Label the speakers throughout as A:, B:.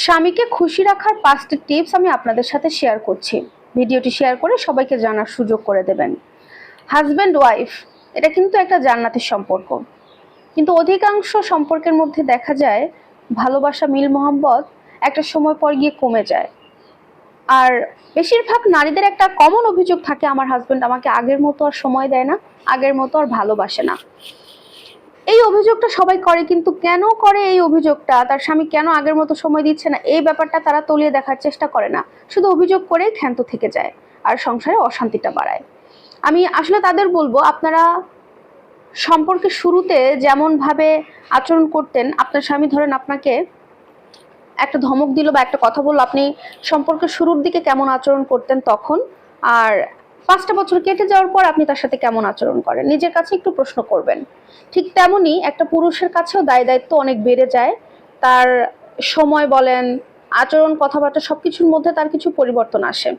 A: স্বামীকে খুশি রাখার 5টি টিপস আমি আপনাদের সাথে শেয়ার করছি। ভিডিওটি শেয়ার করে সবাইকে জানার সুযোগ করে দেবেন। হাজব্যান্ড ওয়াইফ এটা কিন্তু একটা জান্নাতের সম্পর্ক, কিন্তু অধিকাংশ সম্পর্কের মধ্যে দেখা যায় ভালোবাসা, মিল মোহাম্মত একটা সময় পর গিয়ে কমে যায়। আর বেশিরভাগ নারীদের একটা কমন অভিযোগ থাকে, আমার হাজব্যান্ড আমাকে আগের মতো আর সময় দেয় না, আগের মতো আর ভালোবাসে না। এই অভিযোগটা সবাই করে, কিন্তু কেন করে এই অভিযোগটা, তার স্বামী কেন আগের মতো সময় দিচ্ছে না, এই ব্যাপারটা তারা তলিয়ে দেখার চেষ্টা করে না। শুধু অভিযোগ করে ক্ষান্ত থেকে যায় আর সংসারে অশান্তিটা বাড়ায়। আমি আসলে তাদের বলবো, আপনারা সম্পর্কের শুরুতে যেমন ভাবে আচরণ করতেন, আপনার স্বামী ধরেন আপনাকে একটা ধমক দিল বা একটা কথা বললো, আপনি সম্পর্কের শুরুর দিকে কেমন আচরণ করতেন তখন, আর 5টা বছর কেটে যাওয়ার পর আপনি তার সাথে কেমন আচরণ করেন, নিজের কাছে একটু প্রশ্ন করবেন। ঠিক তেমনি একটা পুরুষের কাছেও দায় দায়িত্ব অনেক বেড়ে যায়। তার সময় বলেন, আচরণ, কথাবার্তা সবকিছুর মধ্যে তার কিছু পরিবর্তন আসে।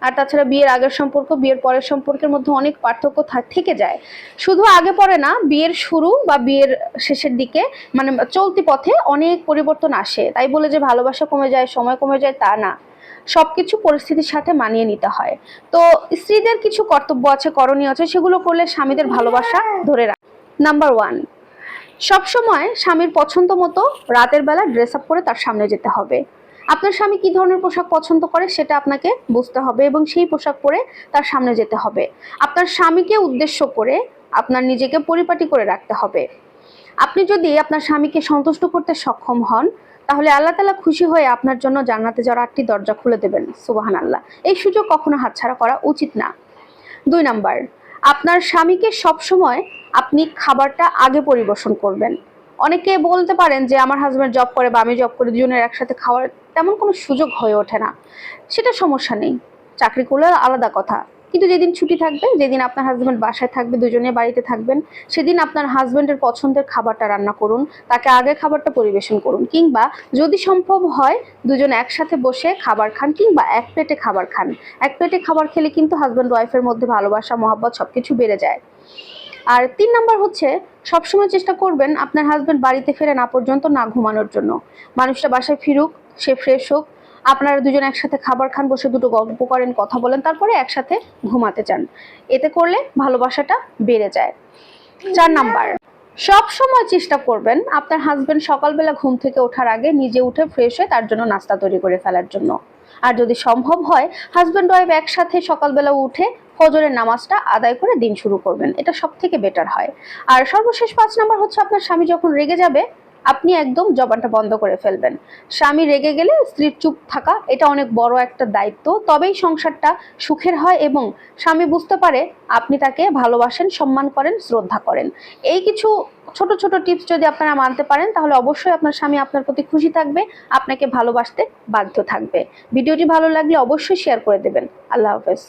A: আর তাছাড়া বিয়ের আগের সম্পর্ক বিয়ের পরের সম্পর্কের মধ্যে অনেক পার্থক্য থেকে যায়। শুধু আগে পরে না, বিয়ের শুরু বা বিয়ের শেষের দিকে, মানে চলতি পথে অনেক পরিবর্তন আসে। তাই বলে যে ভালোবাসা কমে যায়, সময় কমে যায়, তা না। সবকিছু পরিস্থিতির সাথে মানিয়ে নিতে হয়। তো স্ত্রীদের কিছু কর্তব্য আছে, করণীয় আছে, সেগুলো করলে স্বামীদের ভালোবাসা ধরে রাখে। নাম্বার 1, সবসময় স্বামীর পছন্দ মতো রাতের বেলা ড্রেস আপ করে তার সামনে যেতে হবে। আপনার স্বামী কি ধরনের পোশাক পছন্দ করে সেটা আপনাকে বুঝতে হবে এবং সেই পোশাক পরে তার সামনে যেতে হবে। আপনার স্বামীকে উদ্দেশ্য করে আপনার নিজেকে পরিপাটি করে রাখতে হবে। আপনি যদি আপনার স্বামীকে সন্তুষ্ট করতে সক্ষম হন, তাহলে আল্লাহ তাআলা খুশি হয়ে আপনার জন্য জান্নাতে যাওয়ার 8টি দরজা খুলে দেবেন। সুবহানাল্লাহ। এই সুযোগ কখনো হাতছাড়া করা উচিত না। 2 নাম্বার, আপনার স্বামীকে সবসময় আপনি খাবারটা আগে পরিবেশন করবেন। অনেকে বলতে পারেন যে আমার হাজব্যান্ড জব করে বা আমি জব করি, দুজনের একসাথে খাওয়ার তেমন কোনো সুযোগ হয়ে ওঠে না। সেটা সমস্যা নেই, চাকরি করলে আলাদা কথা। কিন্তু যেদিন ছুটি থাকবে, যেদিন আপনার হাজব্যান্ড বাসায় থাকবে, দুজনে বাড়িতে থাকবেন, সেদিন আপনার হাজব্যান্ডের পছন্দের খাবারটা রান্না করুন, তাকে আগে খাবারটা পরিবেশন করুন। কিংবা যদি সম্ভব হয় দুজনে একসাথে বসে খাবার খান, কিংবা এক প্লেটে খাবার খান। এক প্লেটে খাবার খেলে কিন্তু হাজব্যান্ড ওয়াইফের মধ্যে ভালোবাসা, মহব্বত সবকিছু বেড়ে যায়। আর 3 নাম্বার হচ্ছে, সবসময় চেষ্টা করবেন আপনার হাজব্যান্ড বাড়িতে ফিরে না পর্যন্ত না ঘুমানোর জন্য। মানুষটা বাসায় ফিরুক, সে ফ্রেশ হোক, আপনারা দুজন একসাথে খাবার খান, বসে দুটো গল্প করেন, কথা বলেন, তারপরে একসাথে ঘুমাতে যান। এতে করলে ভালোবাসাটা বেড়ে যায়। 4 নাম্বার, সব সময় চেষ্টা করবেন আপনার হাজবেন্ড সকালবেলা ঘুম থেকে ওঠার আগে নিজে উঠে ফ্রেশ হয়ে তার জন্য নাস্তা তৈরি করে ফেলার জন্য। আর যদি সম্ভব হয়, হাজবেন্ড ওয়াইফ একসাথে সকালবেলা উঠে ফজরের নামাজটা আদায় করে দিন শুরু করবেন। এটা সব থেকে বেটার হয়। আর সর্বশেষ 5 নাম্বার হচ্ছে, আপনার স্বামী যখন রেগে যাবে, আপনি একদম জবানটা বন্ধ করে ফেলবেন। স্বামী রেগে গেলে স্ত্রীর চুপ থাকা এটা অনেক বড় একটা দায়িত্ব, তবেই সংসারটা সুখের হয় এবং স্বামী বুঝতে পারে আপনি তাকে ভালোবাসেন, সম্মান করেন, শ্রদ্ধা করেন। এই কিছু ছোট ছোট টিপস যদি আপনারা মানতে পারেন, তাহলে অবশ্যই আপনার স্বামী আপনার প্রতি খুশি থাকবে, আপনাকে ভালোবাসতে বাধ্য থাকবে। ভিডিওটি ভালো লাগলে অবশ্যই শেয়ার করে দেবেন। আল্লাহ হাফেজ।